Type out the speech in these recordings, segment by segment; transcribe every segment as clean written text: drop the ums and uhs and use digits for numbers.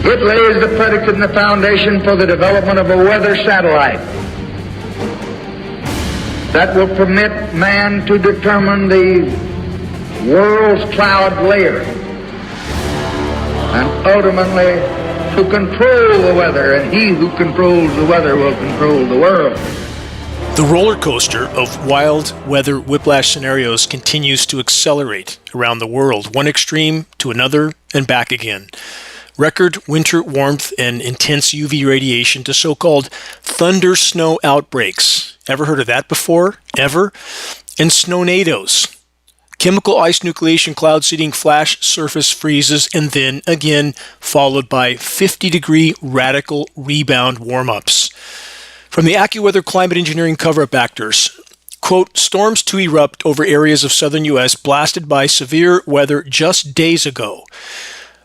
It lays the predicate and the foundation for the development of a weather satellite that will permit man to determine the world's cloud layer and ultimately to control the weather, and he who controls the weather will control the world. The roller coaster of wild weather whiplash scenarios continues to accelerate around the world, one extreme to another and back again. Record winter warmth and intense UV radiation to so-called thunder snow outbreaks. Ever heard of that before? Ever? And snownadoes. Chemical ice nucleation cloud seeding flash surface freezes, and then again followed by 50-degree radical rebound warm-ups. From the AccuWeather climate engineering cover-up actors, quote, storms to erupt over areas of southern U.S. blasted by severe weather just days ago.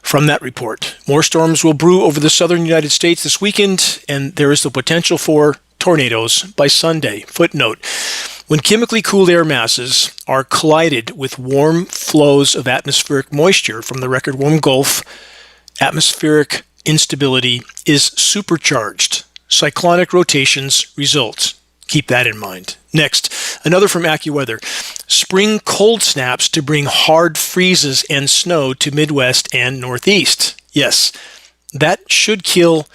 From that report, more storms will brew over the southern United States this weekend, and there is the potential for tornadoes by Sunday. Footnote, when chemically cooled air masses are collided with warm flows of atmospheric moisture from the record warm Gulf, atmospheric instability is supercharged. Cyclonic rotations result. Keep that in mind. Next, another from AccuWeather. Spring cold snaps to bring hard freezes and snow to Midwest and Northeast. Yes, that should kill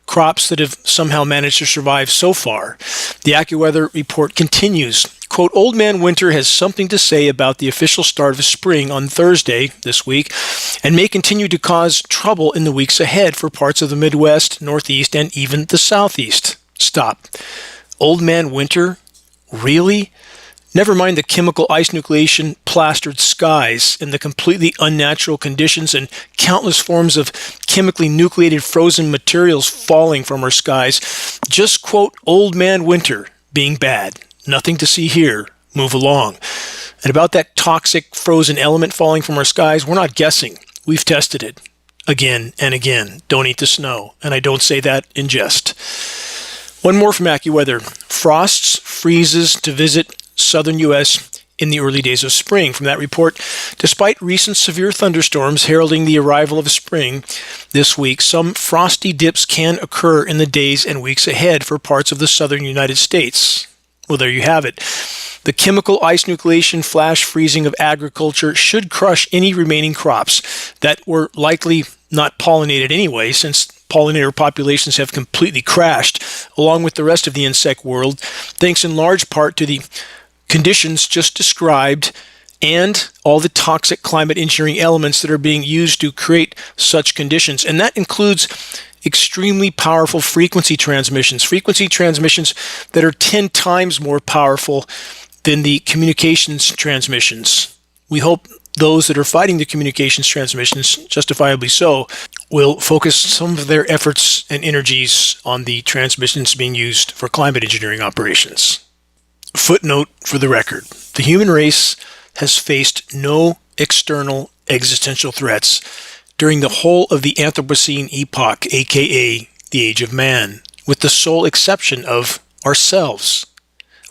crops that have somehow managed to survive so far. The AccuWeather report continues. Quote, Old Man Winter has something to say about the official start of spring on Thursday this week and may continue to cause trouble in the weeks ahead for parts of the Midwest, Northeast, and even the Southeast. Stop. Old Man Winter? Really? Never mind the chemical ice nucleation plastered skies and the completely unnatural conditions and countless forms of chemically nucleated frozen materials falling from our skies. Just quote Old Man Winter being bad. Nothing to see here. Move along. And about that toxic frozen element falling from our skies, we're not guessing. We've tested it again and again. Don't eat the snow. And I don't say that in jest. One more from AccuWeather. Frosts, freezes to visit southern U.S. in the early days of spring. From that report, despite recent severe thunderstorms heralding the arrival of spring this week, some frosty dips can occur in the days and weeks ahead for parts of the southern United States. Well, there you have it. The chemical ice nucleation flash freezing of agriculture should crush any remaining crops that were likely not pollinated anyway, since pollinator populations have completely crashed, along with the rest of the insect world, thanks in large part to the conditions just described and all the toxic climate engineering elements that are being used to create such conditions. And that includes extremely powerful frequency transmissions that are 10 times more powerful than the communications transmissions. We hope those that are fighting the communications transmissions, justifiably so, will focus some of their efforts and energies on the transmissions being used for climate engineering operations. Footnote for the record, the human race has faced no external existential threats during the whole of the Anthropocene epoch, aka the Age of Man, with the sole exception of ourselves.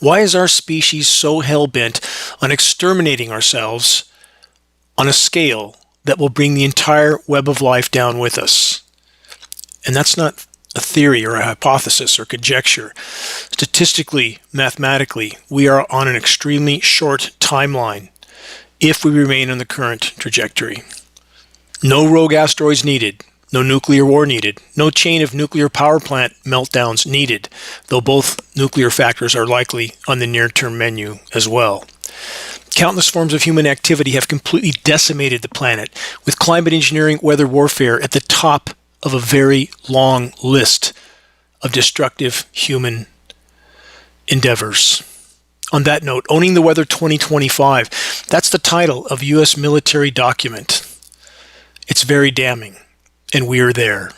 Why is our species so hell-bent on exterminating ourselves on a scale that will bring the entire web of life down with us? And that's not a theory or a hypothesis or conjecture. Statistically, mathematically, we are on an extremely short timeline if we remain on the current trajectory. No rogue asteroids needed, no nuclear war needed, no chain of nuclear power plant meltdowns needed, though both nuclear factors are likely on the near-term menu as well. Countless forms of human activity have completely decimated the planet, with climate engineering, weather warfare at the top of a very long list of destructive human endeavors. On that note, Owning the Weather 2025, that's the title of a U.S. military document. It's very damning, and we are there.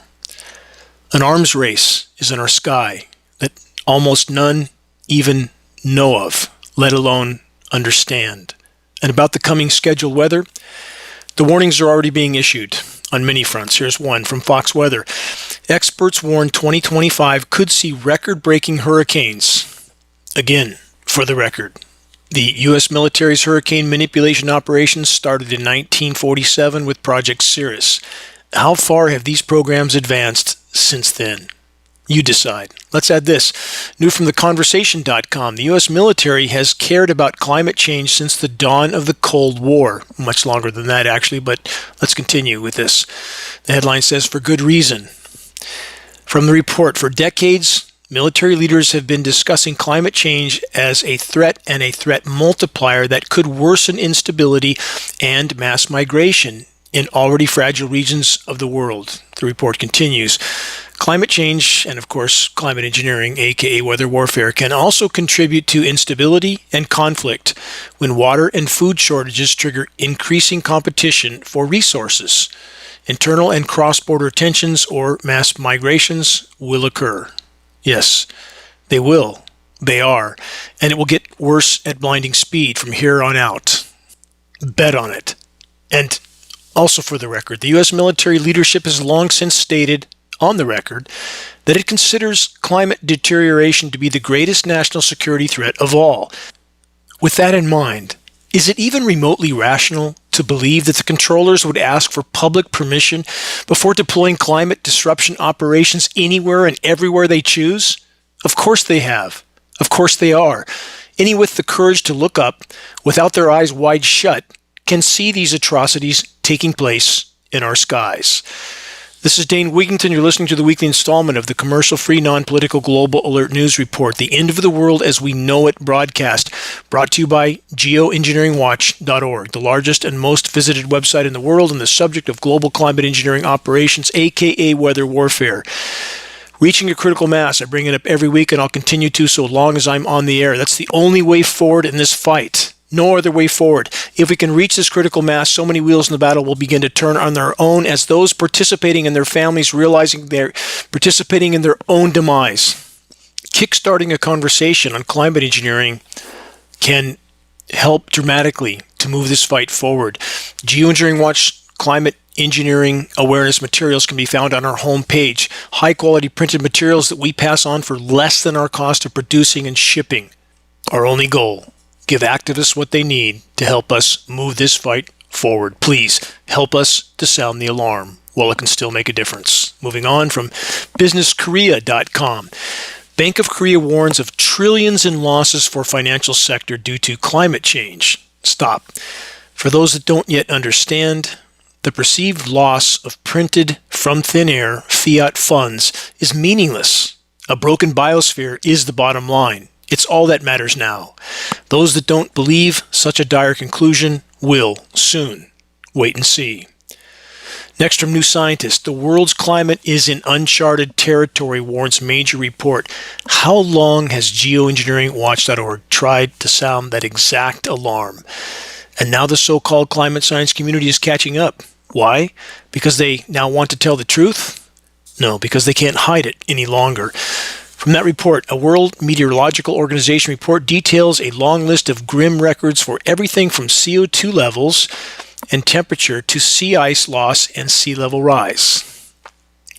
An arms race is in our sky that almost none even know of, let alone understand. And about the coming scheduled weather, the warnings are already being issued on many fronts. Here's one from Fox Weather. Experts warn 2025 could see record-breaking hurricanes. Again, for the record, the U.S. military's hurricane manipulation operations started in 1947 with Project Cirrus. How far have these programs advanced since then? You decide. Let's add this. New from theconversation.com. The U.S. military has cared about climate change since the dawn of the Cold War. Much longer than that, actually, but let's continue with this. The headline says, for good reason. From the report, for decades, military leaders have been discussing climate change as a threat and a threat multiplier that could worsen instability and mass migration in already fragile regions of the world. The report continues. Climate change and, of course, climate engineering, aka weather warfare, can also contribute to instability and conflict when water and food shortages trigger increasing competition for resources. Internal and cross-border tensions or mass migrations will occur. Yes, they will. They are. And it will get worse at blinding speed from here on out. Bet on it. And also for the record, the U.S. military leadership has long since stated on the record that it considers climate deterioration to be the greatest national security threat of all. With that in mind, is it even remotely rational to believe that the controllers would ask for public permission before deploying climate disruption operations anywhere and everywhere they choose? Of course they have. Of course they are. Any with the courage to look up without their eyes wide shut can see these atrocities taking place in our skies. This is Dane Wigington. You're listening to the weekly installment of the commercial-free, non-political Global Alert News Report, the end of the world as we know it broadcast, brought to you by Geoengineeringwatch.org, the largest and most visited website in the world on the subject of global climate engineering operations, aka weather warfare. Reaching a critical mass. I bring it up every week, and I'll continue to so long as I'm on the air. That's the only way forward in this fight. No other way forward. If we can reach this critical mass, so many wheels in the battle will begin to turn on their own as those participating and their families realizing they're participating in their own demise. Kickstarting a conversation on climate engineering can help dramatically to move this fight forward. Geoengineering Watch climate engineering awareness materials can be found on our homepage. High-quality printed materials that we pass on for less than our cost of producing and shipping. Our only goal. Give activists what they need to help us move this fight forward. Please help us to sound the alarm while it can still make a difference. Moving on from businesskorea.com. Bank of Korea warns of trillions in losses for financial sector due to climate change. Stop. For those that don't yet understand, the perceived loss of printed from thin air fiat funds is meaningless. A broken biosphere is the bottom line. It's all that matters now. Those that don't believe such a dire conclusion will soon. Wait and see. Next from New Scientist, the world's climate is in uncharted territory, warns major report. How long has Geoengineeringwatch.org tried to sound that exact alarm? And now the so-called climate science community is catching up. Why? Because they now want to tell the truth? No, because they can't hide it any longer. From that report, a World Meteorological Organization report details a long list of grim records for everything from CO2 levels and temperature to sea ice loss and sea level rise.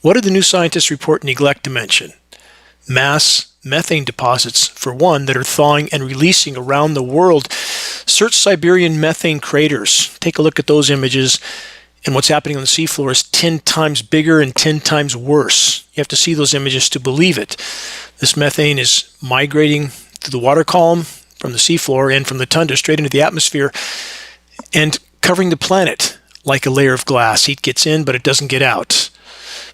What did the New Scientist report neglect to mention? Mass methane deposits, for one, that are thawing and releasing around the world. Search Siberian methane craters. Take a look at those images. And what's happening on the seafloor is 10 times bigger and 10 times worse. You have to see those images to believe it. This methane is migrating through the water column from the seafloor and from the tundra straight into the atmosphere and covering the planet like a layer of glass. Heat gets in, but it doesn't get out.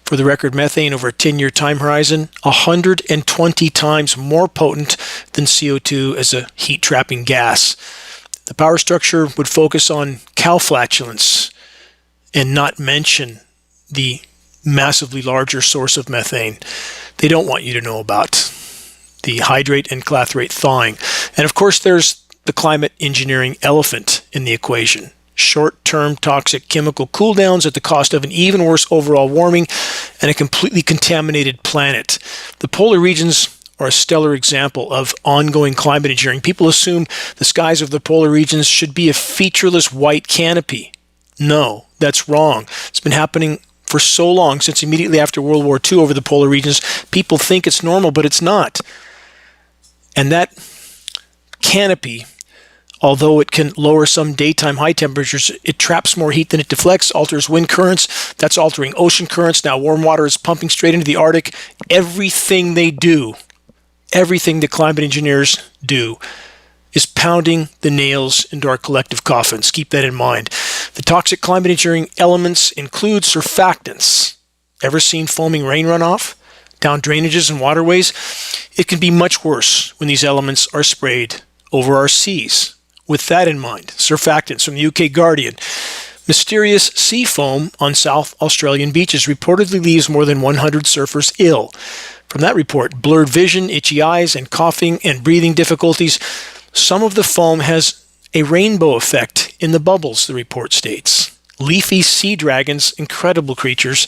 For the record, methane over a 10-year time horizon, 120 times more potent than CO2 as a heat-trapping gas. The power structure would focus on cow flatulence and not mention the massively larger source of methane they don't want you to know about, the hydrate and clathrate thawing. And of course, there's the climate engineering elephant in the equation. Short-term toxic chemical cooldowns at the cost of an even worse overall warming and a completely contaminated planet. The polar regions are a stellar example of ongoing climate engineering. People assume the skies of the polar regions should be a featureless white canopy. No, that's wrong. It's been happening for so long, since immediately after World War II over the polar regions. People think it's normal, but it's not. And that canopy Although it can lower some daytime high temperatures, it traps more heat than it deflects, alters wind currents. That's altering ocean currents. Now warm water is pumping straight into the Arctic. Everything they do, everything the climate engineers do, is pounding the nails into our collective coffins. Keep that in mind. The toxic climate engineering elements include surfactants. Ever seen foaming rain runoff down drainages and waterways? It can be much worse when these elements are sprayed over our seas. With that in mind, surfactants from the UK Guardian. Mysterious sea foam on South Australian beaches reportedly leaves more than 100 surfers ill. From that report, blurred vision, itchy eyes, and coughing and breathing difficulties. Some of the foam has a rainbow effect in the bubbles, the report states. Leafy sea dragons, incredible creatures.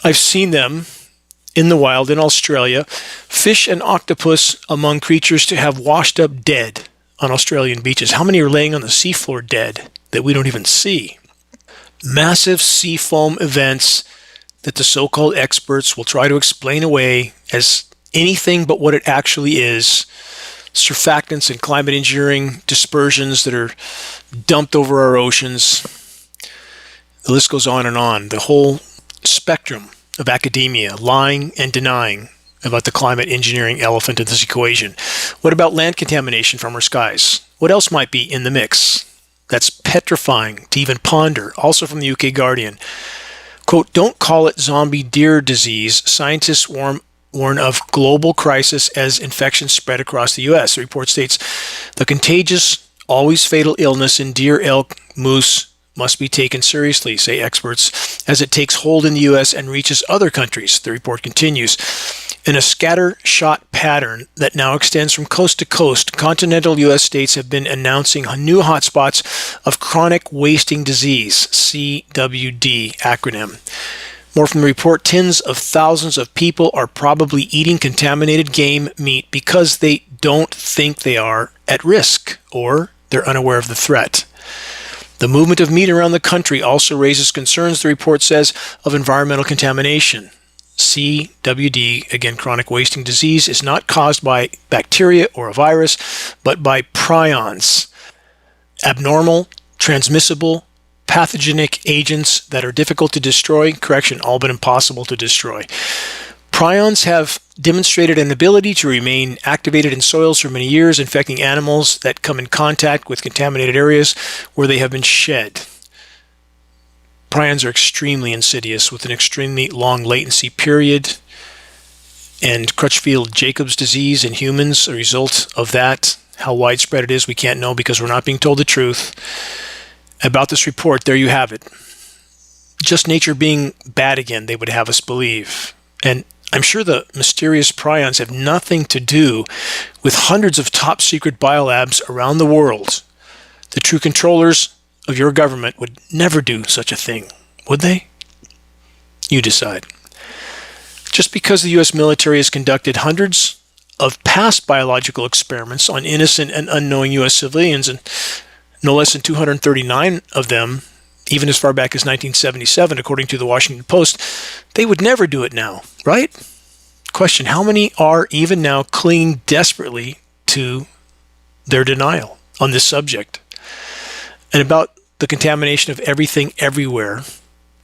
I've seen them in the wild in Australia. Fish and octopus among creatures to have washed up dead on Australian beaches. How many are laying on the seafloor dead that we don't even see? Massive sea foam events that the so-called experts will try to explain away as anything but what it actually is. Surfactants and climate engineering dispersions that are dumped over our oceans. The list goes on and on. The whole spectrum of academia lying and denying about the climate engineering elephant in this equation. What about land contamination from our skies? What else might be in the mix? That's petrifying to even ponder. Also from the UK Guardian. Quote, don't call it zombie deer disease. Scientists warn of global crisis as infections spread across the U.S. The report states the contagious, always fatal illness in deer, elk, moose must be taken seriously, say experts, as it takes hold in the U.S. and reaches other countries. The report continues. In a scattershot pattern that now extends from coast to coast, continental U.S. states have been announcing new hotspots of chronic wasting disease, CWD acronym. More from the report, tens of thousands of people are probably eating contaminated game meat because they don't think they are at risk or they're unaware of the threat. The movement of meat around the country also raises concerns, the report says, of environmental contamination. CWD, again, chronic wasting disease, is not caused by bacteria or a virus, but by prions, abnormal, transmissible, pathogenic agents that are difficult to destroy, all but impossible to destroy. Prions have demonstrated an ability to remain activated in soils for many years, infecting animals that come in contact with contaminated areas where they have been shed. Prions are extremely insidious with an extremely long latency period, and Crutchfield-Jacobs disease in humans, a result of that. How widespread it is, we can't know because we're not being told the truth about this report. There you have it. Just nature being bad again, they would have us believe. And I'm sure the mysterious prions have nothing to do with hundreds of top secret biolabs around the world. The true controllers of your government would never do such a thing, would they? You decide. Just because the U.S. military has conducted hundreds of past biological experiments on innocent and unknowing U.S. civilians, and no less than 239 of them, even as far back as 1977, according to the Washington Post, they would never do it now, right? Question, how many are even now clinging desperately to their denial on this subject? And about the contamination of everything everywhere,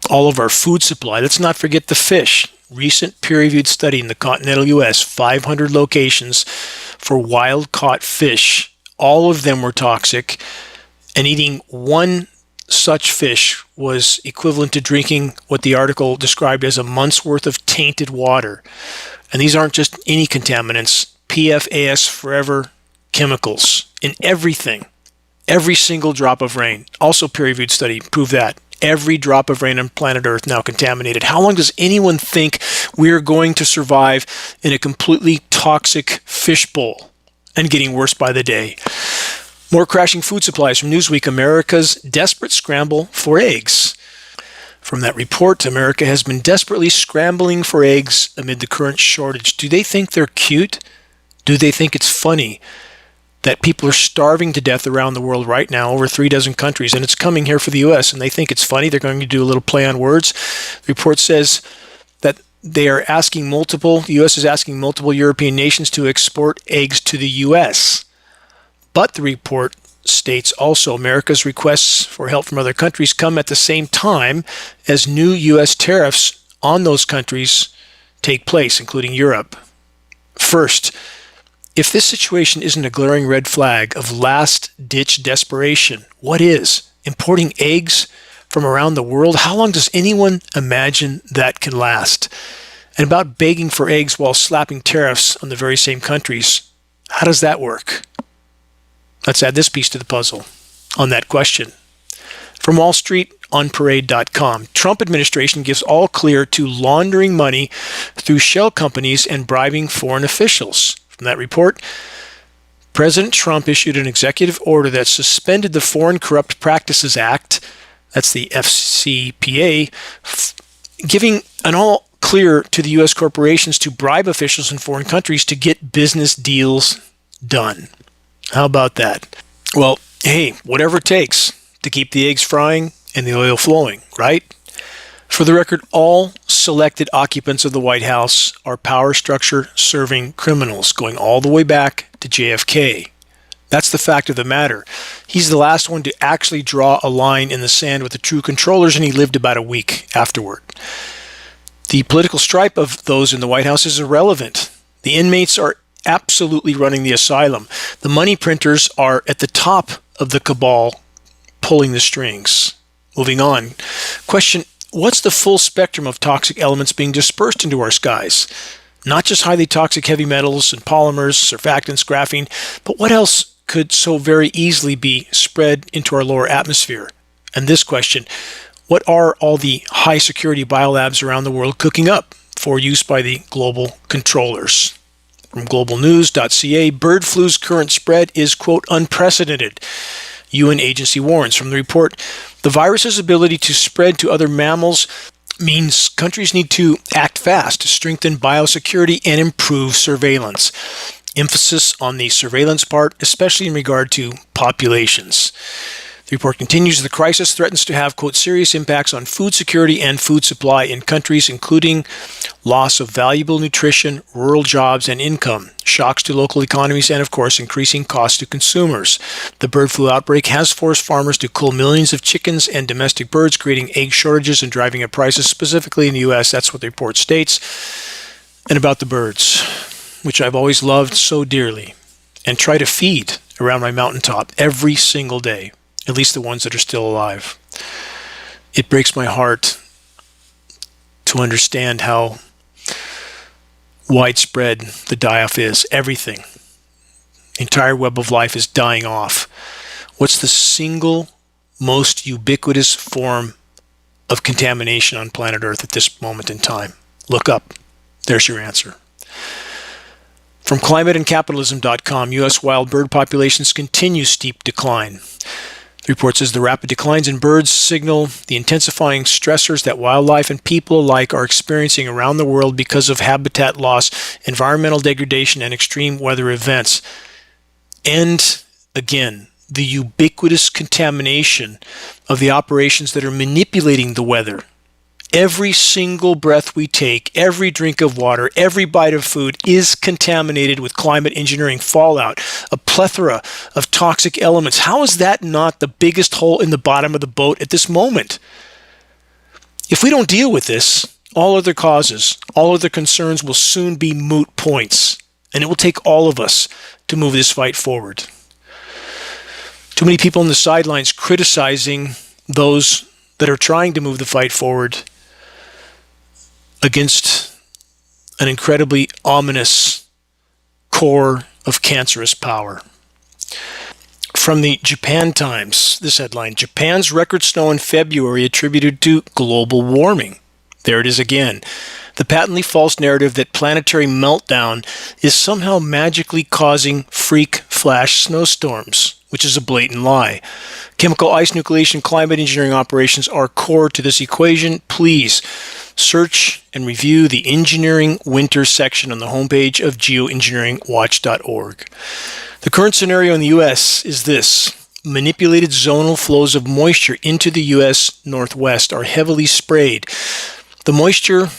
all of our food supply. Let's not forget the fish. Recent peer-reviewed study in the continental U.S., 500 locations for wild-caught fish. All of them were toxic, and eating one such fish was equivalent to drinking what the article described as a month's worth of tainted water. And these aren't just any contaminants. PFAS forever chemicals in everything. Every single drop of rain. Also peer-reviewed study proved that. Every drop of rain on planet Earth now contaminated. How long does anyone think we're going to survive in a completely toxic fishbowl and getting worse by the day? More crashing food supplies from Newsweek, America's desperate scramble for eggs. From that report, America has been desperately scrambling for eggs amid the current shortage. Do they think they're cute? Do they think it's funny that people are starving to death around the world right now, over 36 countries, and it's coming here for the U.S., and they think it's funny? They're going to do a little play on words. The report says that they are asking the U.S. is asking multiple European nations to export eggs to the U.S. But the report states also America's requests for help from other countries come at the same time as new U.S. tariffs on those countries take place, including Europe. First, if this situation isn't a glaring red flag of last-ditch desperation, what is? Importing eggs from around the world? How long does anyone imagine that can last? And about begging for eggs while slapping tariffs on the very same countries, how does that work? Let's add this piece to the puzzle on that question. From Wall Street, onparade.com, Trump administration gives all clear to laundering money through shell companies and bribing foreign officials. From that report, President Trump issued an executive order that suspended the Foreign Corrupt Practices Act, that's the FCPA, giving an all clear to the U.S. corporations to bribe officials in foreign countries to get business deals done. How about that? Well, hey, whatever it takes to keep the eggs frying and the oil flowing, right? For the record, all selected occupants of the White House are power structure serving criminals, going all the way back to JFK. That's the fact of the matter. He's the last one to actually draw a line in the sand with the true controllers, and he lived about a week afterward. The political stripe of those in the White House is irrelevant. The inmates are absolutely running the asylum. The money printers are at the top of the cabal pulling the strings. Moving on. Question, what's the full spectrum of toxic elements being dispersed into our skies? Not just highly toxic heavy metals and polymers, surfactants, graphene, but what else could so very easily be spread into our lower atmosphere? And this question, what are all the high security biolabs around the world cooking up for use by the global controllers? From globalnews.ca, bird flu's current spread is, quote, unprecedented. UN agency warns. From the report, the virus's ability to spread to other mammals means countries need to act fast to strengthen biosecurity and improve surveillance. Emphasis on the surveillance part, especially in regard to populations. The report continues, the crisis threatens to have, quote, serious impacts on food security and food supply in countries, including loss of valuable nutrition, rural jobs, and income, shocks to local economies, and, of course, increasing costs to consumers. The bird flu outbreak has forced farmers to cull millions of chickens and domestic birds, creating egg shortages and driving up prices, specifically in the U.S. That's what the report states. And about the birds, which I've always loved so dearly and try to feed around my mountaintop every single day. At least the ones that are still alive. It breaks my heart to understand how widespread the die-off is. Everything. The entire web of life is dying off. What's the single most ubiquitous form of contamination on planet Earth at this moment in time? Look up. There's your answer. From climateandcapitalism.com, U.S. wild bird populations continue steep decline. The report says the rapid declines in birds signal the intensifying stressors that wildlife and people alike are experiencing around the world because of habitat loss, environmental degradation, and extreme weather events. And again, the ubiquitous contamination of the operations that are manipulating the weather. Every single breath we take, every drink of water, every bite of food is contaminated with climate engineering fallout, a plethora of toxic elements. How is that not the biggest hole in the bottom of the boat at this moment? If we don't deal with this, all other causes, all other concerns will soon be moot points, and it will take all of us to move this fight forward. Too many people on the sidelines criticizing those that are trying to move the fight forward against an incredibly ominous core of cancerous power. From the Japan Times, this headline, Japan's record snow in February attributed to global warming. There it is again. The patently false narrative that planetary meltdown is somehow magically causing freak flash snowstorms, which is a blatant lie. Chemical ice nucleation climate engineering operations are core to this equation. Please search and review the Engineering Winter section on the homepage of geoengineeringwatch.org. The current scenario in the U.S. is this. Manipulated zonal flows of moisture into the U.S. Northwest are heavily sprayed. The moisture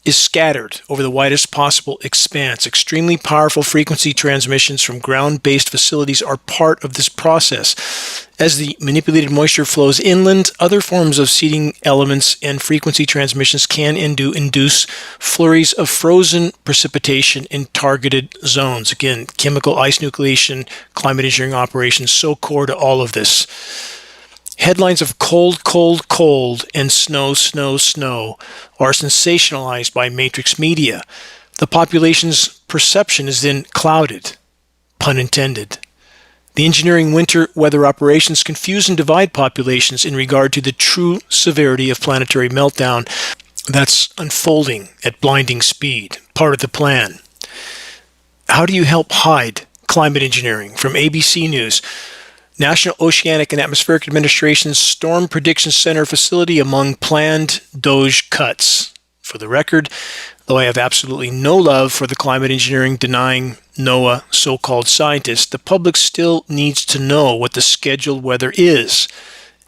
is scattered over the widest possible expanse. Extremely powerful frequency transmissions from ground-based facilities are part of this process. As the manipulated moisture flows inland, other forms of seeding elements and frequency transmissions can induce flurries of frozen precipitation in targeted zones. Again, chemical ice nucleation, climate engineering operations, so core to all of this. Headlines of cold, cold, cold and snow, snow, snow are sensationalized by matrix media. The population's perception is then clouded, pun intended. The engineering winter weather operations confuse and divide populations in regard to the true severity of planetary meltdown that's unfolding at blinding speed, part of the plan. How do you help hide climate engineering? From ABC News. National Oceanic and Atmospheric Administration's Storm Prediction Center facility among planned DOGE cuts. For the record, though I have absolutely no love for the climate engineering denying NOAA so-called scientists, the public still needs to know what the scheduled weather is.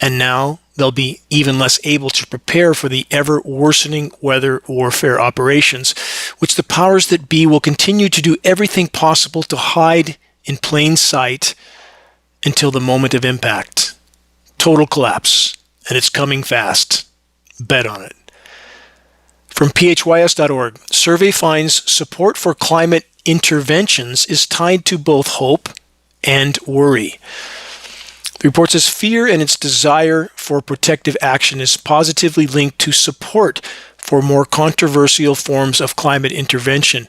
And now they'll be even less able to prepare for the ever worsening weather warfare operations, which the powers that be will continue to do everything possible to hide in plain sight until the moment of impact. Total collapse, and it's coming fast. Bet on it. From phys.org, survey finds support for climate interventions is tied to both hope and worry. The report says fear and its desire for protective action is positively linked to support for more controversial forms of climate intervention.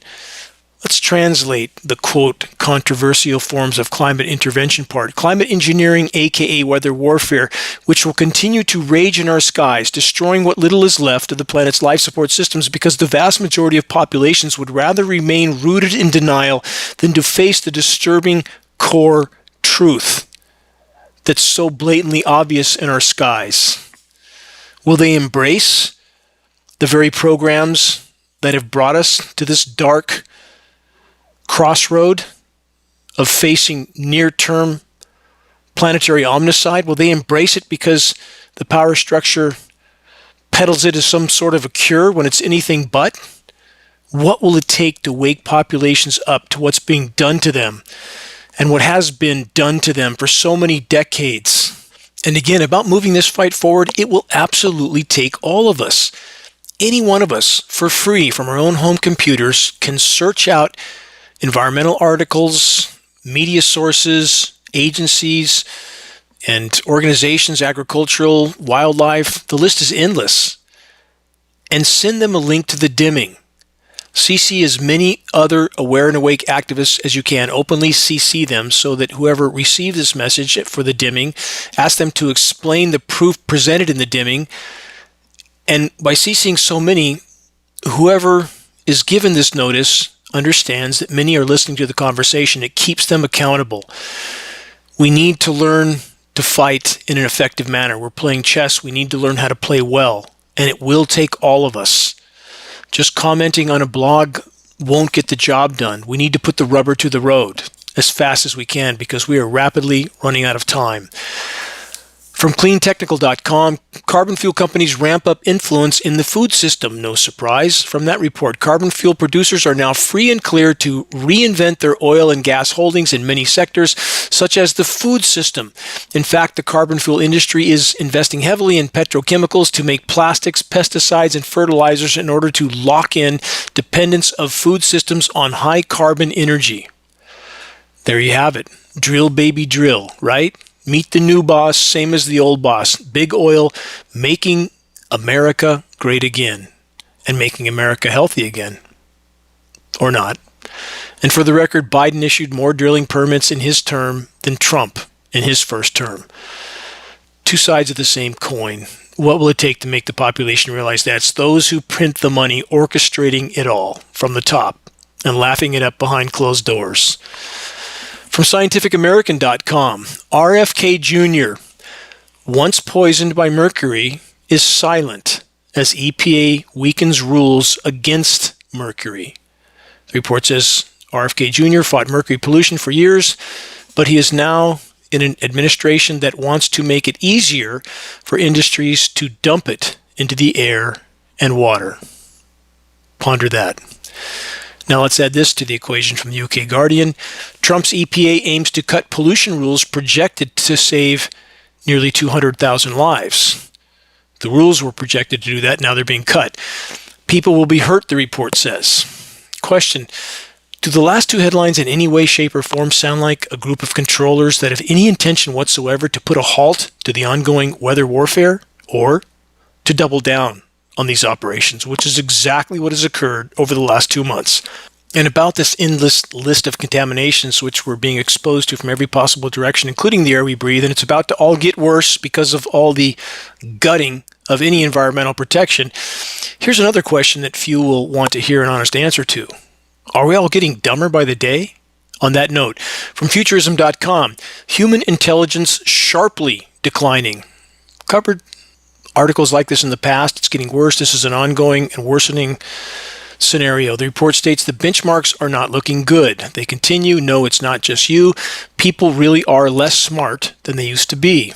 Let's translate the quote, controversial forms of climate intervention part. Climate engineering, aka weather warfare, which will continue to rage in our skies, destroying what little is left of the planet's life support systems because the vast majority of populations would rather remain rooted in denial than to face the disturbing core truth that's so blatantly obvious in our skies. Will they embrace the very programs that have brought us to this dark crossroad of facing near-term planetary omnicide? Will they embrace it because the power structure peddles it as some sort of a cure when it's anything but? What will it take to wake populations up to what's being done to them and what has been done to them for so many decades? And again, about moving this fight forward, it will absolutely take all of us. Any one of us, for free from our own home computers, can search out environmental articles, media sources, agencies, and organizations, agricultural, wildlife, the list is endless, and send them a link to the dimming. CC as many other aware and awake activists as you can. Openly CC them so that whoever receives this message for the dimming, ask them to explain the proof presented in the dimming. And by CCing so many, whoever is given this notice understands that many are listening to the conversation. It keeps them accountable. We need to learn to fight in an effective manner. We're playing chess. We need to learn how to play well. And it will take all of us. Just commenting on a blog won't get the job done. We need to put the rubber to the road as fast as we can because we are rapidly running out of time. From cleantechnical.com, carbon fuel companies ramp up influence in the food system. No surprise. From that report, carbon fuel producers are now free and clear to reinvent their oil and gas holdings in many sectors, such as the food system. In fact, the carbon fuel industry is investing heavily in petrochemicals to make plastics, pesticides, and fertilizers in order to lock in dependence of food systems on high carbon energy. There you have it. Drill, baby, drill, right? Meet the new boss, same as the old boss. Big oil, making America great again and making America healthy again. Or not. And for the record, Biden issued more drilling permits in his term than Trump in his first term. Two sides of the same coin. What will it take to make the population realize that? It's those who print the money orchestrating it all from the top and laughing it up behind closed doors. From scientificamerican.com, RFK Jr., once poisoned by mercury, is silent as EPA weakens rules against mercury. The report says RFK Jr. fought mercury pollution for years, but he is now in an administration that wants to make it easier for industries to dump it into the air and water. Ponder that. Now let's add this to the equation from the UK Guardian. Trump's EPA aims to cut pollution rules projected to save nearly 200,000 lives. The rules were projected to do that. Now they're being cut. People will be hurt, the report says. Question: do the last two headlines in any way, shape, or form sound like a group of controllers that have any intention whatsoever to put a halt to the ongoing weather warfare or to double down on these operations, which is exactly what has occurred over the last 2 months? And about this endless list of contaminations which we're being exposed to from every possible direction, including the air we breathe, and it's about to all get worse because of all the gutting of any environmental protection. Here's another question that few will want to hear an honest answer to. Are we all getting dumber by the day? On that note, from Futurism.com, human intelligence sharply declining. Covered articles like this in the past. It's getting worse. This is an ongoing and worsening scenario. The report states the benchmarks are not looking good. They continue. No, it's not just you. People really are less smart than they used to be.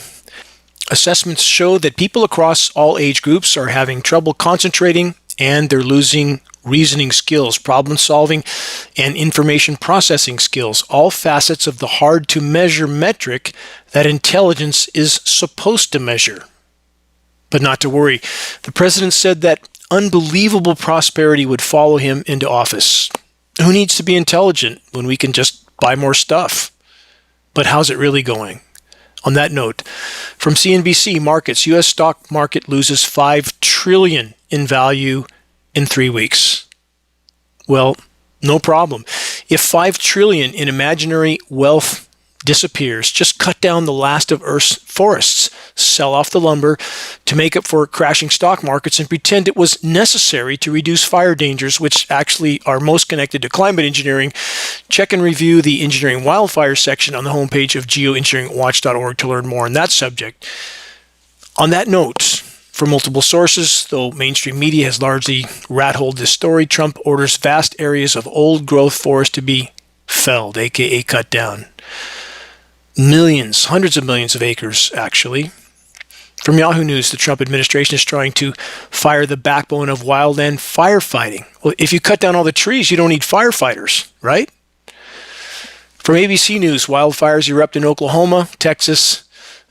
Assessments show that people across all age groups are having trouble concentrating, and they're losing reasoning skills, problem solving, and information processing skills, all facets of the hard-to-measure metric that intelligence is supposed to measure. But not to worry. The president said that unbelievable prosperity would follow him into office. Who needs to be intelligent when we can just buy more stuff? But how's it really going? On that note, from CNBC Markets, U.S. stock market loses $5 trillion in value in 3 weeks. Well, no problem. If $5 trillion in imaginary wealth disappears, just cut down the last of Earth's forests, sell off the lumber to make up for crashing stock markets, and pretend it was necessary to reduce fire dangers, which actually are most connected to climate engineering. Check and review the engineering wildfire section on the homepage of geoengineeringwatch.org to learn more on that subject. On that note, from multiple sources, though mainstream media has largely rat-holed this story, Trump orders vast areas of old-growth forest to be felled, aka cut down. Millions, hundreds of millions of acres, actually. From Yahoo News, the Trump administration is trying to fire the backbone of wildland firefighting. Well, if you cut down all the trees, you don't need firefighters, right? From ABC News, wildfires erupt in Oklahoma, Texas,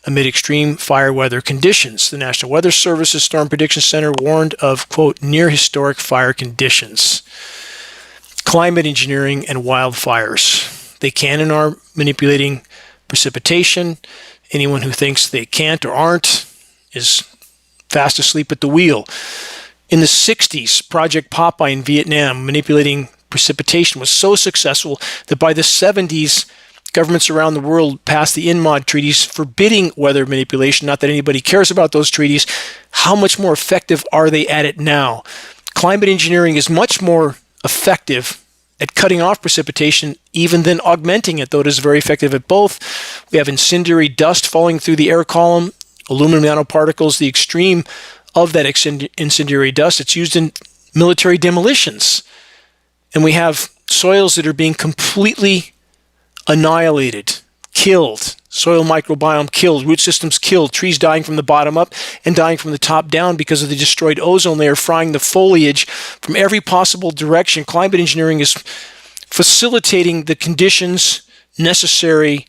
amid extreme fire weather conditions. The National Weather Service's Storm Prediction Center warned of, quote, near historic fire conditions. Climate engineering and wildfires. They can and are manipulating precipitation. Anyone who thinks they can't or aren't is fast asleep at the wheel. In the 60s, Project Popeye in Vietnam manipulating precipitation was so successful that by the 70s, governments around the world passed the INMOD treaties forbidding weather manipulation. Not that anybody cares about those treaties. How much more effective are they at it now? Climate engineering is much more effective at cutting off precipitation, even than augmenting it, though it is very effective at both. We have incendiary dust falling through the air column, aluminum nanoparticles, the extreme of that incendiary dust. It's used in military demolitions. And we have soils that are being completely annihilated, killed, soil microbiome killed, root systems killed, trees dying from the bottom up and dying from the top down because of the destroyed ozone layer, frying the foliage from every possible direction. Climate engineering is facilitating the conditions necessary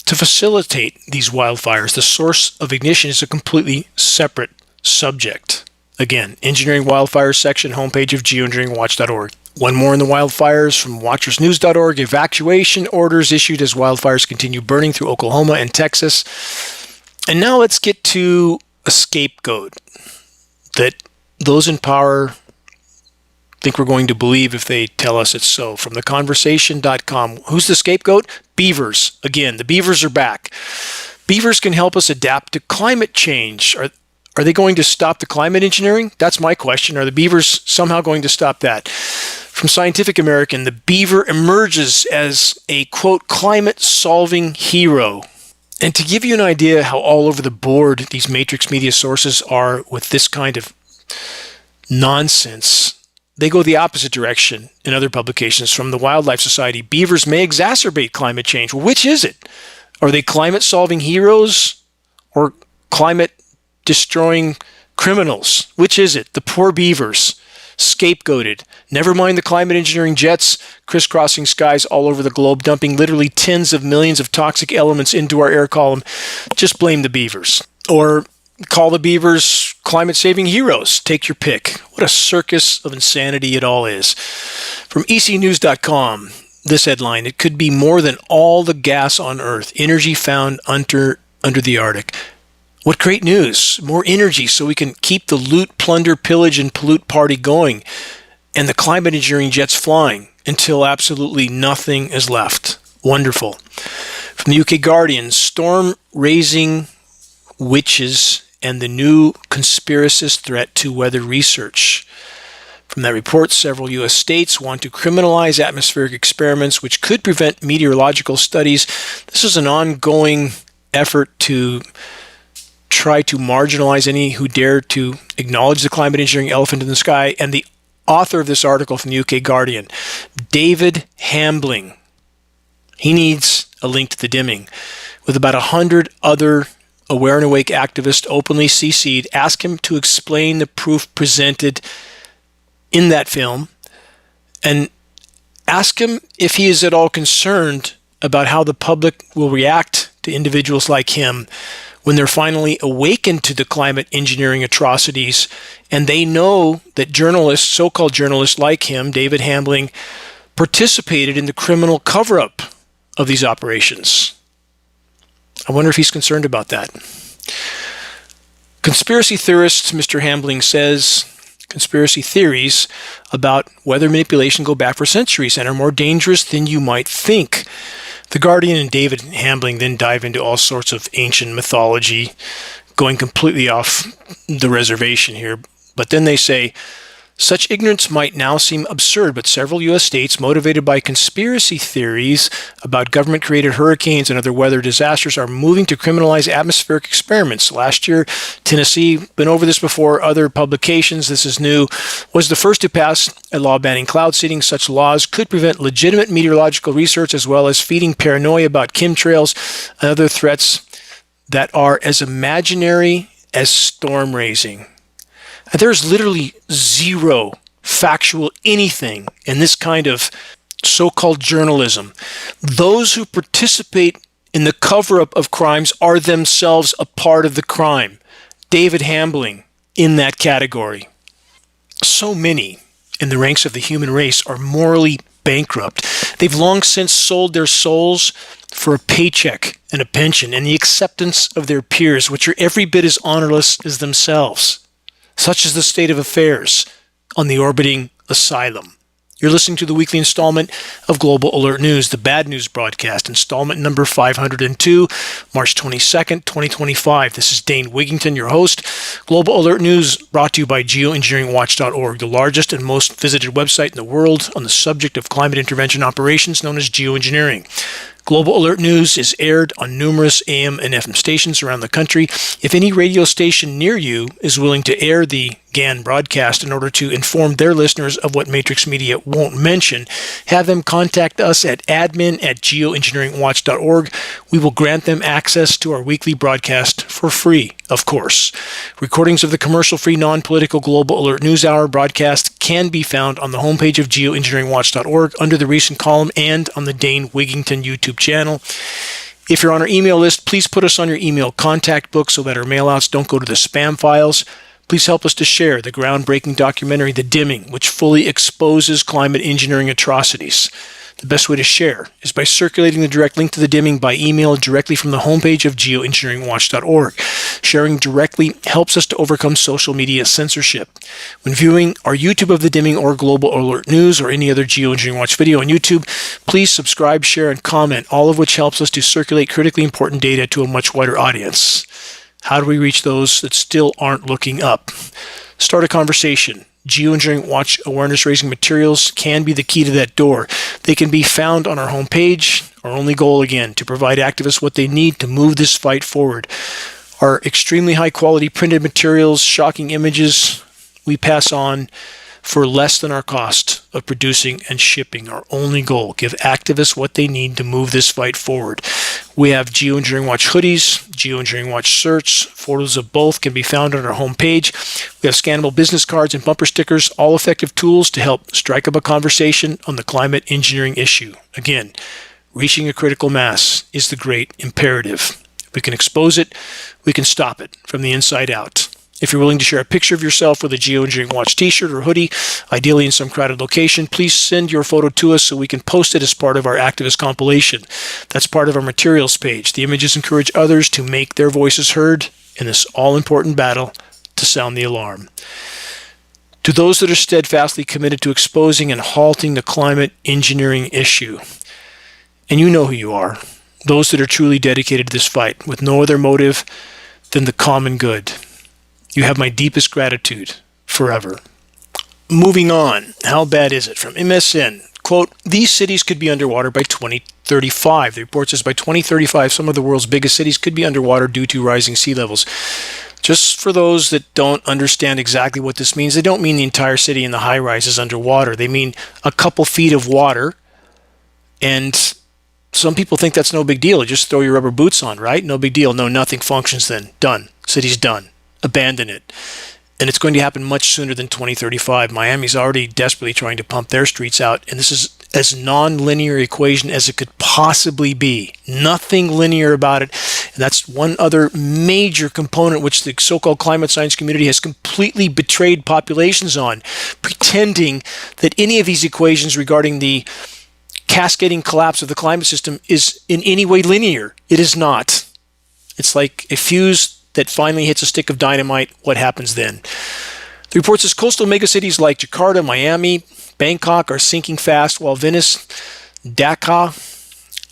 to facilitate these wildfires. The source of ignition is a completely separate subject. Again, Engineering Wildfires section, homepage of geoengineeringwatch.org. One more in the wildfires from watchersnews.org. Evacuation orders issued as wildfires continue burning through Oklahoma and Texas. And now let's get to a scapegoat that those in power think we're going to believe if they tell us it's so. From theconversation.com. Who's the scapegoat? Beavers. Again, the beavers are back. Beavers can help us adapt to climate change. Are they going to stop the climate engineering? That's my question. Are the beavers somehow going to stop that? From Scientific American, the beaver emerges as a, quote, climate-solving hero. And to give you an idea how all over the board these matrix media sources are with this kind of nonsense, they go the opposite direction in other publications. From the Wildlife Society, beavers may exacerbate climate change. Well, which is it? Are they climate-solving heroes or climate-destroying criminals? Which is it? The poor beavers. scapegoated. Never mind the climate engineering jets crisscrossing skies all over the globe, dumping literally tens of millions of toxic elements into our air column. Just blame the beavers. Or call the beavers climate-saving heroes. Take your pick. What a circus of insanity it all is. From ecnews.com, this headline: it could be more than all the gas on Earth, energy found under the Arctic. What great news. More energy so we can keep the loot, plunder, pillage, and pollute party going, and the climate engineering jets flying until absolutely nothing is left. Wonderful. From the UK Guardian, storm-raising witches and the new conspiracist threat to weather research. From that report, several U.S. states want to criminalize atmospheric experiments, which could prevent meteorological studies. This is an ongoing effort to try to marginalize any who dare to acknowledge the climate engineering elephant in the sky. And the author of this article from the UK Guardian, David Hambling, he needs a link to the dimming, with about 100 other Aware and Awake activists openly CC'd, ask him to explain the proof presented in that film, and ask him if he is at all concerned about how the public will react to individuals like him when they're finally awakened to the climate engineering atrocities, and they know that journalists, so-called journalists like him, David Hambling, participated in the criminal cover-up of these operations. I wonder if he's concerned about that. Conspiracy theorists, Mr. Hambling says, conspiracy theories about weather manipulation go back for centuries and are more dangerous than you might think. The Guardian and David Hambling then dive into all sorts of ancient mythology, going completely off the reservation here. But then they say, such ignorance might now seem absurd, but several U.S. states, motivated by conspiracy theories about government-created hurricanes and other weather disasters, are moving to criminalize atmospheric experiments. Last year, Tennessee, been over this before, other publications, this is new, was the first to pass a law banning cloud seeding. Such laws could prevent legitimate meteorological research, as well as feeding paranoia about chemtrails and other threats that are as imaginary as storm raising. There's literally zero factual anything in this kind of so-called journalism. Those who participate in the cover-up of crimes are themselves a part of the crime. David Hambling in that category. So many in the ranks of the human race are morally bankrupt. They've long since sold their souls for a paycheck and a pension and the acceptance of their peers, which are every bit as honorless as themselves. Such is the state of affairs on the orbiting asylum. You're listening to the weekly installment of Global Alert News, the bad news broadcast, installment number 502, March 22nd, 2025. This is Dane Wigington, your host. Global Alert News brought to you by Geoengineeringwatch.org, the largest and most visited website in the world on the subject of climate intervention operations, known as geoengineering. Global Alert News is aired on numerous AM and FM stations around the country. If any radio station near you is willing to air the GAN broadcast in order to inform their listeners of what Matrix Media won't mention, have them contact us at admin@geoengineeringwatch.org. We will grant them access to our weekly broadcast for free, of course. Recordings of the commercial-free, non-political Global Alert News Hour broadcast can be found on the homepage of geoengineeringwatch.org under the recent column and on the Dane Wigington YouTube channel. If you're on our email list, please put us on your email contact book so that our mailouts don't go to the spam files. Please help us to share the groundbreaking documentary, The Dimming, which fully exposes climate engineering atrocities. The best way to share is by circulating the direct link to The Dimming by email directly from the homepage of geoengineeringwatch.org. Sharing directly helps us to overcome social media censorship. When viewing our YouTube of The Dimming or Global Alert News or any other Geoengineering Watch video on YouTube, please subscribe, share, and comment, all of which helps us to circulate critically important data to a much wider audience. How do we reach those that still aren't looking up? Start a conversation. Geoengineering Watch awareness-raising materials can be the key to that door. They can be found on our homepage. Our only goal, again, to provide activists what they need to move this fight forward. Our extremely high-quality printed materials, shocking images we pass on for less than our cost of producing and shipping. Our only goal, give activists what they need to move this fight forward. We have Geoengineering Watch hoodies, Geoengineering Watch shirts. Photos of both can be found on our homepage. We have scannable business cards and bumper stickers, all effective tools to help strike up a conversation on the climate engineering issue. Again, reaching a critical mass is the great imperative. If we can expose it, we can stop it from the inside out. If you're willing to share a picture of yourself with a Geoengineering Watch t-shirt or hoodie, ideally in some crowded location, please send your photo to us so we can post it as part of our activist compilation. That's part of our materials page. The images encourage others to make their voices heard in this all-important battle to sound the alarm. To those that are steadfastly committed to exposing and halting the climate engineering issue, and you know who you are, those that are truly dedicated to this fight with no other motive than the common good, you have my deepest gratitude forever. Moving on, how bad is it? From MSN, quote, these cities could be underwater by 2035. The report says by 2035, some of the world's biggest cities could be underwater due to rising sea levels. Just for those that don't understand exactly what this means, they don't mean the entire city and the high rise is underwater. They mean a couple feet of water, and some people think that's no big deal. Just throw your rubber boots on, right? No big deal. No, nothing functions then. Done. City's done. Abandon it. And it's going to happen much sooner than 2035. Miami's already desperately trying to pump their streets out, and this is as non-linear equation as it could possibly be. Nothing linear about it. And that's one other major component which the so-called climate science community has completely betrayed populations on, pretending that any of these equations regarding the cascading collapse of the climate system is in any way linear. It is not. It's like a fuse that finally hits a stick of dynamite. What happens then? The report says coastal megacities like Jakarta, Miami, Bangkok are sinking fast, while Venice, Dhaka,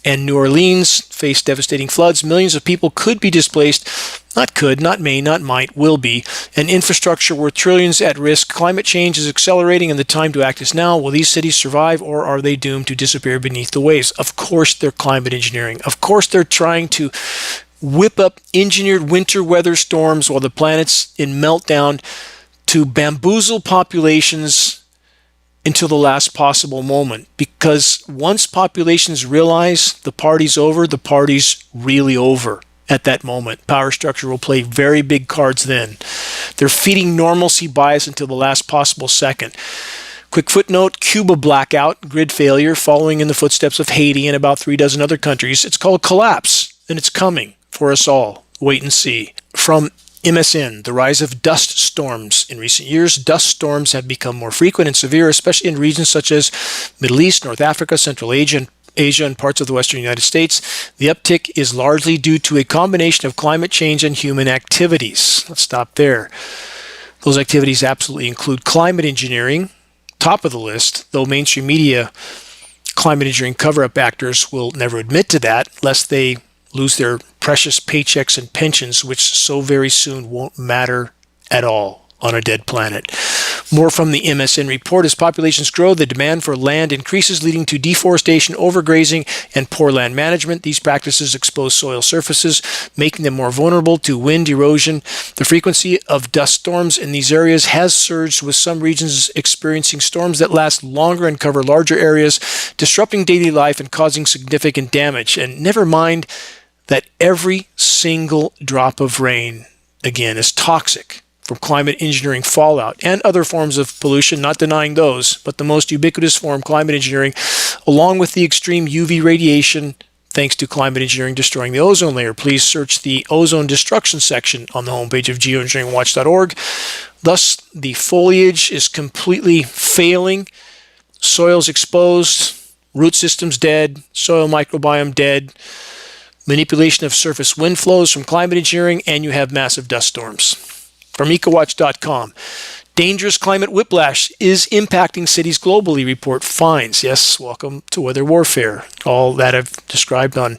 and New Orleans face devastating floods. Millions of people could be displaced. Not could, not may, not might, will be. An infrastructure worth trillions at risk. Climate change is accelerating and the time to act is now. Will these cities survive, or are they doomed to disappear beneath the waves? Of course they're climate engineering. Of course they're trying to whip up engineered winter weather storms while the planet's in meltdown to bamboozle populations until the last possible moment. Because once populations realize the party's over, the party's really over at that moment. Power structure will play very big cards then. They're feeding normalcy bias until the last possible second. Quick footnote, Cuba blackout, grid failure, following in the footsteps of Haiti and about 36 other countries. It's called collapse, and it's coming for us all. Wait and see. From MSN, the rise of dust storms. In recent years, dust storms have become more frequent and severe, especially in regions such as Middle East, North Africa, Central Asia, and parts of the western United States. The uptick is largely due to a combination of climate change and human activities. Let's stop there. Those activities absolutely include climate engineering, top of the list, though mainstream media climate engineering cover-up actors will never admit to that, lest they lose their precious paychecks and pensions, which so very soon won't matter at all on a dead planet. More from the MSN report. As populations grow, the demand for land increases, leading to deforestation, overgrazing, and poor land management. These practices expose soil surfaces, making them more vulnerable to wind erosion. The frequency of dust storms in these areas has surged, with some regions experiencing storms that last longer and cover larger areas, disrupting daily life and causing significant damage. And never mind that every single drop of rain, again, is toxic from climate engineering fallout and other forms of pollution, not denying those, but the most ubiquitous form, climate engineering, along with the extreme UV radiation, thanks to climate engineering destroying the ozone layer. Please search the ozone destruction section on the homepage of geoengineeringwatch.org. Thus, the foliage is completely failing, soils exposed, root systems dead, soil microbiome dead, manipulation of surface wind flows from climate engineering, and you have massive dust storms. From ecowatch.com, dangerous climate whiplash is impacting cities globally, report finds. Yes, welcome to weather warfare. All that I've described on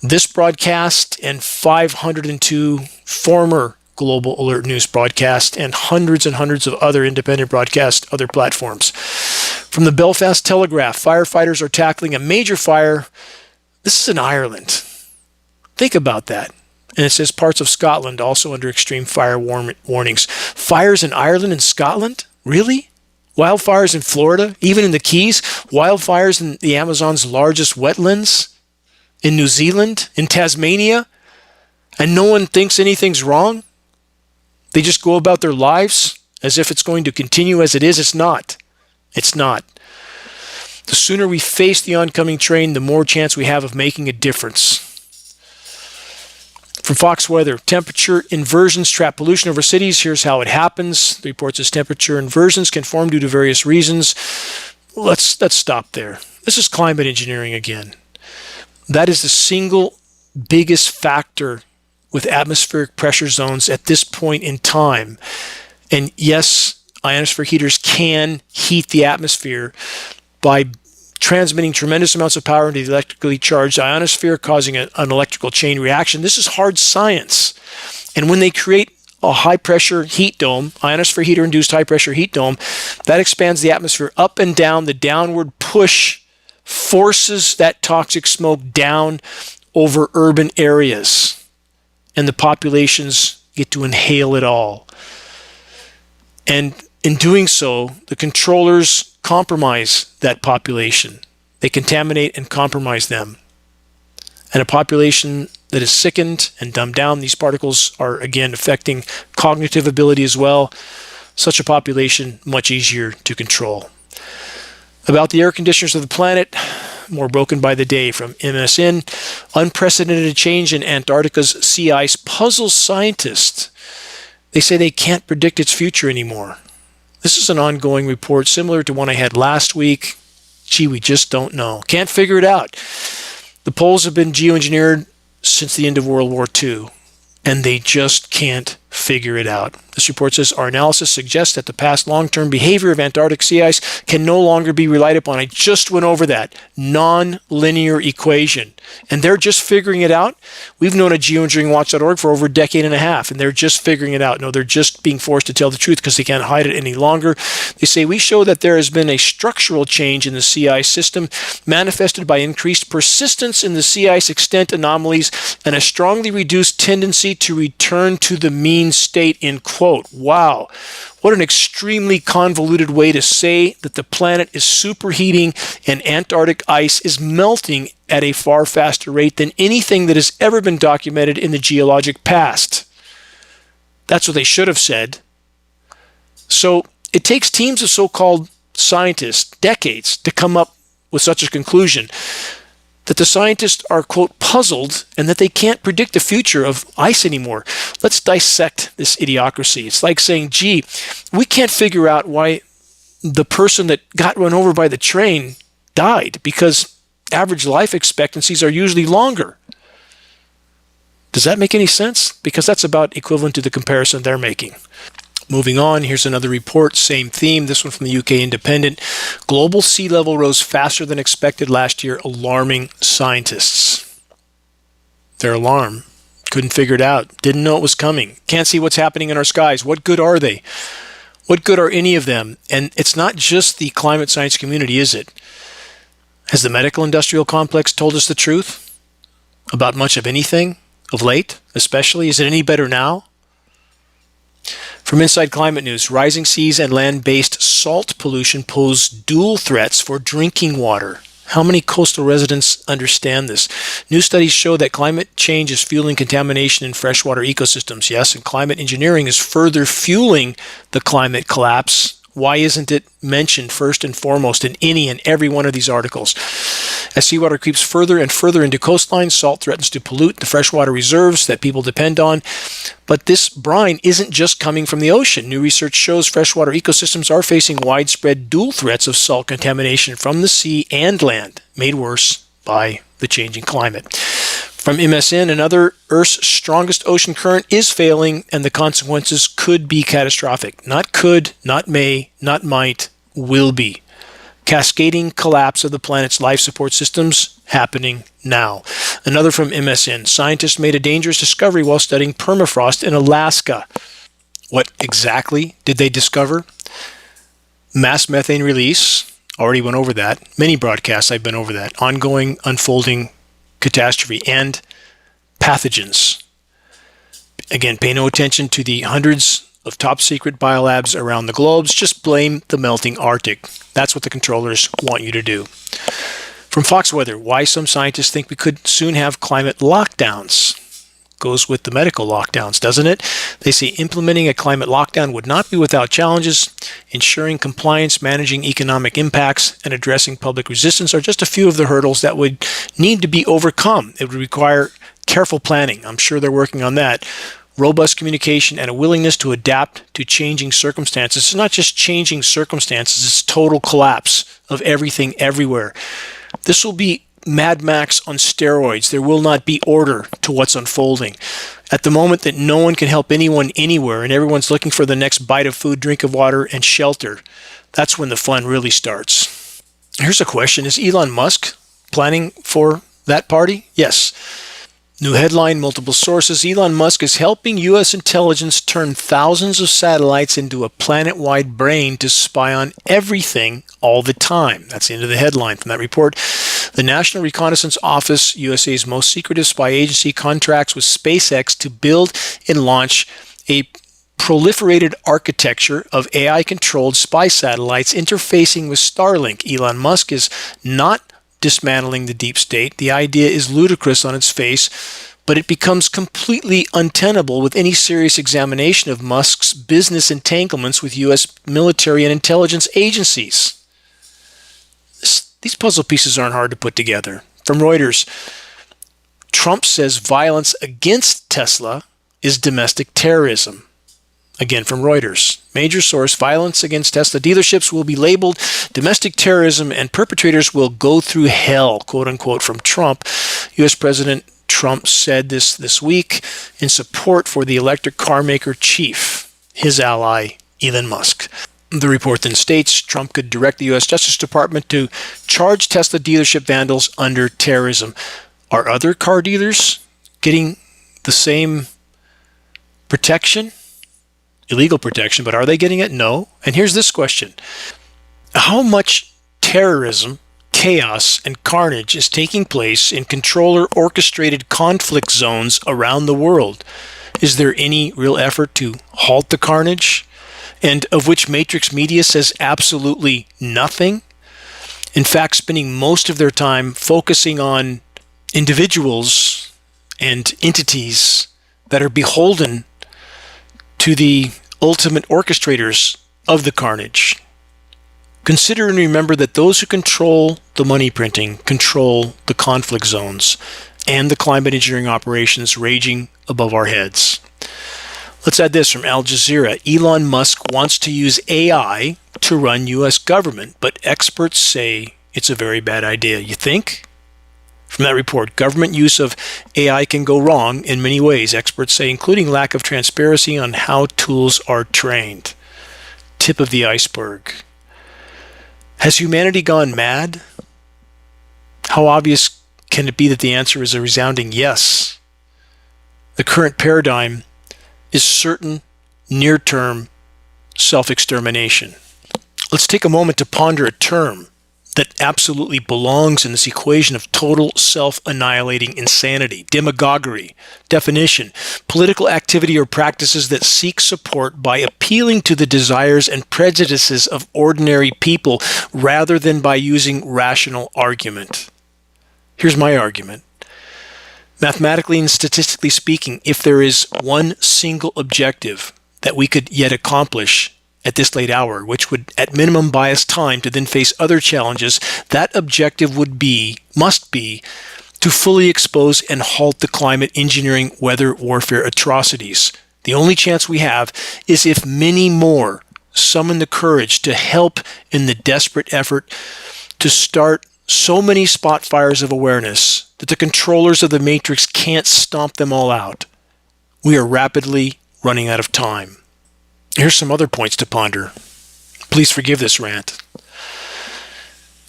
this broadcast and 502 former Global Alert News broadcasts and hundreds of other independent broadcasts, other platforms. From the Belfast Telegraph, firefighters are tackling a major fire. This is in Ireland. Think about that. And it says parts of Scotland also under extreme fire warnings. Fires in Ireland and Scotland? Really? Wildfires in Florida? Even in the Keys? Wildfires in the Amazon's largest wetlands? in New Zealand, in Tasmania, and no one thinks anything's wrong? They just go about their lives as if it's going to continue as it is. It's not. It's not. The sooner we face the oncoming train, the more chance we have of making a difference. From Fox Weather, temperature inversions trap pollution over cities. Here's how it happens. The report says temperature inversions can form due to various reasons. Let's stop there. This is climate engineering again. That is the single biggest factor with atmospheric pressure zones at this point in time. And yes, ionosphere heaters can heat the atmosphere by transmitting tremendous amounts of power into the electrically charged ionosphere, causing an electrical chain reaction. This is hard science. And when they create a high-pressure heat dome, ionosphere heater-induced high-pressure heat dome, that expands the atmosphere up and down. The downward push forces that toxic smoke down over urban areas, and the populations get to inhale it all. And in doing so, the controllers compromise that population. They contaminate and compromise them. And a population that is sickened and dumbed down, these particles are again affecting cognitive ability as well. Such a population, much easier to control. About the air conditioners of the planet, more broken by the day from MSN. Unprecedented change in Antarctica's sea ice puzzles scientists. They say they can't predict its future anymore. This is an ongoing report similar to one I had last week. Gee, we just don't know. Can't figure it out. The poles have been geoengineered since the end of World War II, and they just can't figure it out. This report says our analysis suggests that the past long-term behavior of Antarctic sea ice can no longer be relied upon. I just went over that non-linear equation, and they're just figuring it out. We've known at geoengineeringwatch.org for over a decade and a half, and they're just figuring it out. No, they're just being forced to tell the truth because they can't hide it any longer. They say we show that there has been a structural change in the sea ice system manifested by increased persistence in the sea ice extent anomalies and a strongly reduced tendency to return to the mean state, end quote. Wow, what an extremely convoluted way to say that the planet is superheating and Antarctic ice is melting at a far faster rate than anything that has ever been documented in the geologic past. That's what they should have said. So it takes teams of so-called scientists decades to come up with such a conclusion that the scientists are, quote, puzzled and that they can't predict the future of ice anymore. Let's dissect this idiocracy. It's like saying, gee, we can't figure out why the person that got run over by the train died because average life expectancies are usually longer. Does that make any sense? Because that's about equivalent to the comparison they're making. Moving on, here's another report, same theme, this one from the UK Independent. Global sea level rose faster than expected last year, alarming scientists. Their alarm. Couldn't figure it out. Didn't know it was coming. Can't see what's happening in our skies. What good are they? What good are any of them? And it's not just the climate science community, is it? Has the medical industrial complex told us the truth about much of anything of late, especially? Is it any better now? From Inside Climate News, rising seas and land-based salt pollution pose dual threats for drinking water. How many coastal residents understand this? New studies show that climate change is fueling contamination in freshwater ecosystems. Yes, and climate engineering is further fueling the climate collapse. Why isn't it mentioned first and foremost in any and every one of these articles? As seawater creeps further and further into coastlines, salt threatens to pollute the freshwater reserves that people depend on. But this brine isn't just coming from the ocean. New research shows freshwater ecosystems are facing widespread dual threats of salt contamination from the sea and land, made worse by the changing climate. From MSN, another Earth's strongest ocean current is failing, and the consequences could be catastrophic. Not could, not may, not might, will be. Cascading collapse of the planet's life support systems happening now. Another from MSN. Scientists made a dangerous discovery while studying permafrost in Alaska. What exactly did they discover? Mass methane release. Already went over that. Many broadcasts I've been over that. Ongoing, unfolding catastrophe and pathogens. Again, pay no attention to the hundreds of top secret biolabs around the globe. Just blame the melting Arctic. That's what the controllers want you to do. From Fox Weather, why some scientists think we could soon have climate lockdowns. Goes with the medical lockdowns, doesn't it? They say implementing a climate lockdown would not be without challenges. Ensuring compliance, managing economic impacts, and addressing public resistance are just a few of the hurdles that would need to be overcome. It would require careful planning. I'm sure they're working on that. Robust communication and a willingness to adapt to changing circumstances. It's not just changing circumstances, it's total collapse of everything everywhere. This will be Mad Max on steroids. There will not be order to what's unfolding. At the moment that no one can help anyone anywhere and everyone's looking for the next bite of food, drink of water, and shelter, that's when the fun really starts. Here's a question. Is Elon Musk planning for that party? Yes. New headline, multiple sources. Elon Musk is helping U.S. intelligence turn thousands of satellites into a planet-wide brain to spy on everything all the time. That's the end of the headline from that report. The National Reconnaissance Office, USA's most secretive spy agency, contracts with SpaceX to build and launch a proliferated architecture of AI-controlled spy satellites interfacing with Starlink. Elon Musk is not dismantling the deep state. The idea is ludicrous on its face, but it becomes completely untenable with any serious examination of Musk's business entanglements with U.S. military and intelligence agencies. These puzzle pieces aren't hard to put together. From Reuters, Trump says violence against Tesla is domestic terrorism. Again, from Reuters. Major source, violence against Tesla dealerships will be labeled domestic terrorism and perpetrators will go through hell, quote unquote, from Trump. U.S. President Trump said this week in support for the electric car maker chief, his ally, Elon Musk. The report then states Trump could direct the U.S. Justice Department to charge Tesla dealership vandals under terrorism. Are other car dealers getting the same protection? Illegal protection, but are they getting it? No. And here's this question. How much terrorism, chaos, and carnage is taking place in controller-orchestrated conflict zones around the world? Is there any real effort to halt the carnage? And of which Matrix Media says absolutely nothing? In fact, spending most of their time focusing on individuals and entities that are beholden to the ultimate orchestrators of the carnage. Consider and remember that those who control the money printing control the conflict zones and the climate engineering operations raging above our heads. Let's add this from Al Jazeera. Elon Musk wants to use AI to run U.S. government, but experts say it's a very bad idea. You think? From that report, government use of AI can go wrong in many ways, experts say, including lack of transparency on how tools are trained. Tip of the iceberg. Has humanity gone mad? How obvious can it be that the answer is a resounding yes? The current paradigm is certain near-term self-extermination. Let's take a moment to ponder a term that absolutely belongs in this equation of total self-annihilating insanity. Demagoguery. Definition: political activity or practices that seek support by appealing to the desires and prejudices of ordinary people rather than by using rational argument. Here's my argument. Mathematically and statistically speaking, if there is one single objective that we could yet accomplish at this late hour, which would at minimum buy us time to then face other challenges, that objective must be to fully expose and halt the climate engineering weather warfare atrocities. The only chance we have is if many more summon the courage to help in the desperate effort to start so many spot fires of awareness that the controllers of the matrix can't stomp them all out. We are rapidly running out of time. Here's some other points to ponder. Please forgive this rant.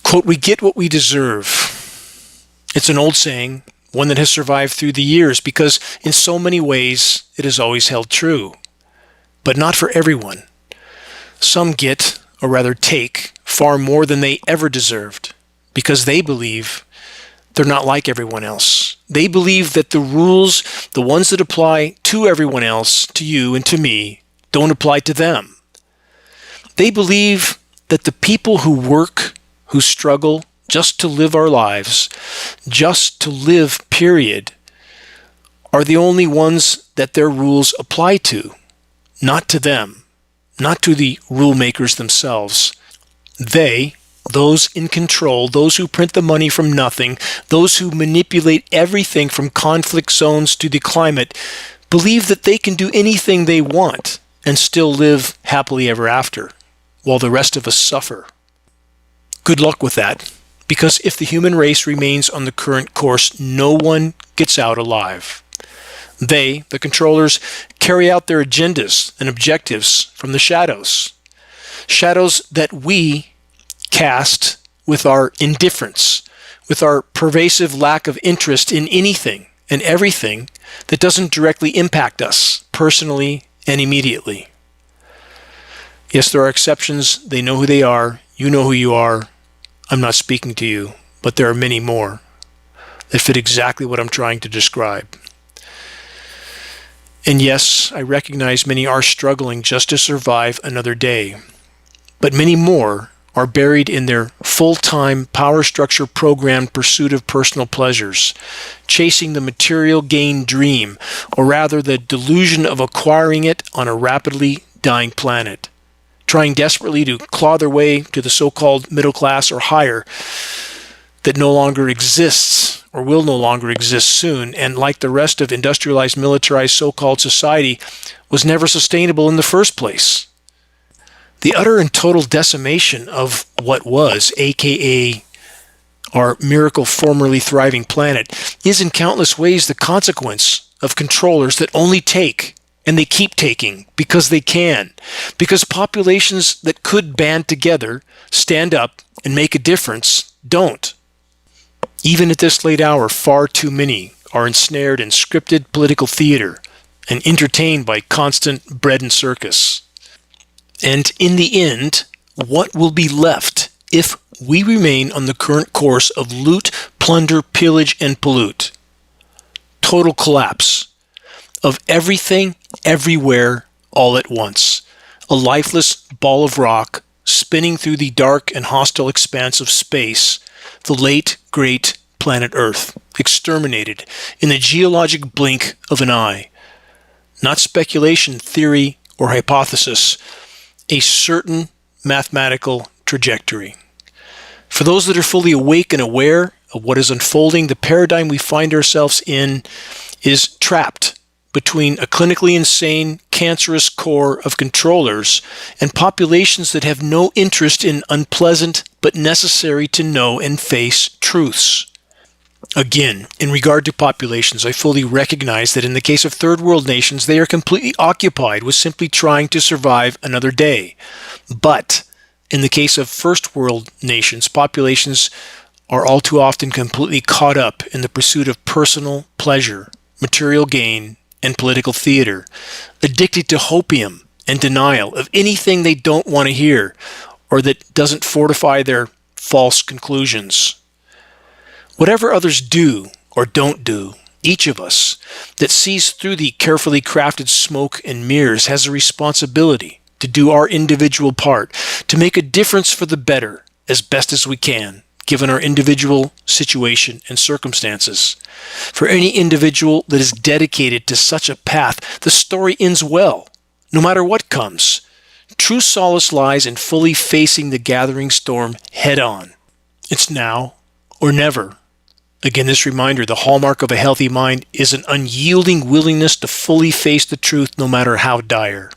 Quote, we get what we deserve. It's an old saying, one that has survived through the years because in so many ways it has always held true. But not for everyone. Some get, or rather take, far more than they ever deserved because they believe they're not like everyone else. They believe that the rules, the ones that apply to everyone else, to you and to me, don't apply to them. They believe that the people who work, who struggle, just to live our lives, just to live, period, are the only ones that their rules apply to, not to them, not to the rule makers themselves. They, those in control, those who print the money from nothing, those who manipulate everything from conflict zones to the climate, believe that they can do anything they want and still live happily ever after, while the rest of us suffer. Good luck with that, because if the human race remains on the current course, no one gets out alive. They, the controllers, carry out their agendas and objectives from the shadows. Shadows that we cast with our indifference, with our pervasive lack of interest in anything and everything that doesn't directly impact us personally and immediately. Yes, there are exceptions. They know who they are. You know who you are. I'm not speaking to you, but there are many more that fit exactly what I'm trying to describe. And yes, I recognize many are struggling just to survive another day, but many more are buried in their full-time power structure programmed pursuit of personal pleasures, chasing the material gain dream, or rather the delusion of acquiring it on a rapidly dying planet, trying desperately to claw their way to the so-called middle class or higher that no longer exists or will no longer exist soon, and like the rest of industrialized, militarized so-called society, was never sustainable in the first place. The utter and total decimation of what was, aka our miracle formerly thriving planet, is in countless ways the consequence of controllers that only take, and they keep taking because they can, because populations that could band together, stand up, and make a difference don't. Even at this late hour, far too many are ensnared in scripted political theater and entertained by constant bread and circus. And in the end, what will be left if we remain on the current course of loot, plunder, pillage, and pollute? Total collapse of everything, everywhere, all at once. A lifeless ball of rock spinning through the dark and hostile expanse of space, the late, great planet Earth, exterminated in the geologic blink of an eye. Not speculation, theory, or hypothesis, a certain mathematical trajectory. For those that are fully awake and aware of what is unfolding, the paradigm we find ourselves in is trapped between a clinically insane, cancerous core of controllers and populations that have no interest in unpleasant but necessary to know and face truths. Again, in regard to populations, I fully recognize that in the case of third world nations, they are completely occupied with simply trying to survive another day. But in the case of first world nations, populations are all too often completely caught up in the pursuit of personal pleasure, material gain, and political theater, addicted to hopium and denial of anything they don't want to hear or that doesn't fortify their false conclusions. Whatever others do or don't do, each of us that sees through the carefully crafted smoke and mirrors has a responsibility to do our individual part, to make a difference for the better as best as we can, given our individual situation and circumstances. For any individual that is dedicated to such a path, the story ends well, no matter what comes. True solace lies in fully facing the gathering storm head on. It's now or never. Again, this reminder, the hallmark of a healthy mind is an unyielding willingness to fully face the truth no matter how dire.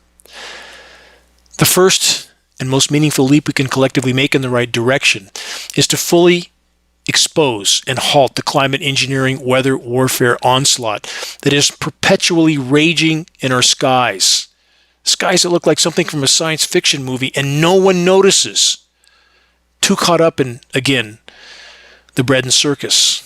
The first and most meaningful leap we can collectively make in the right direction is to fully expose and halt the climate engineering weather warfare onslaught that is perpetually raging in our skies. Skies that look like something from a science fiction movie and no one notices. Too caught up in, again, the bread and circus.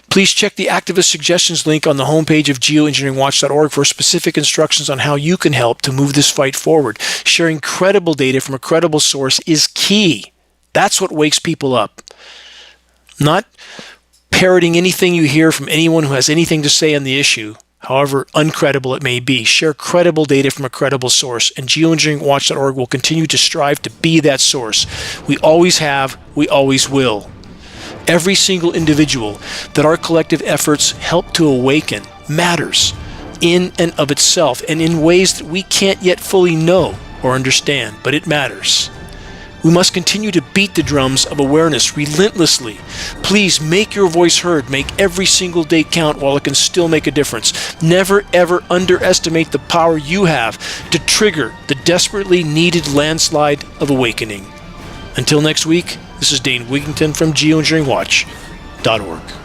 Please check the activist suggestions link on the homepage of geoengineeringwatch.org for specific instructions on how you can help to move this fight forward. Sharing credible data from a credible source is key. That's what wakes people up. Not parroting anything you hear from anyone who has anything to say on the issue, however uncredible it may be. Share credible data from a credible source, and geoengineeringwatch.org will continue to strive to be that source. We always have, we always will. every single individual that our collective efforts help to awaken matters in and of itself, and in ways that we can't yet fully know or understand, but it matters. We must continue to beat the drums of awareness relentlessly. Please make your voice heard. Make every single day count while it can still make a difference. Never ever underestimate the power you have to trigger the desperately needed landslide of awakening. Until next week, this is Dane Wigington from Geoengineeringwatch.org.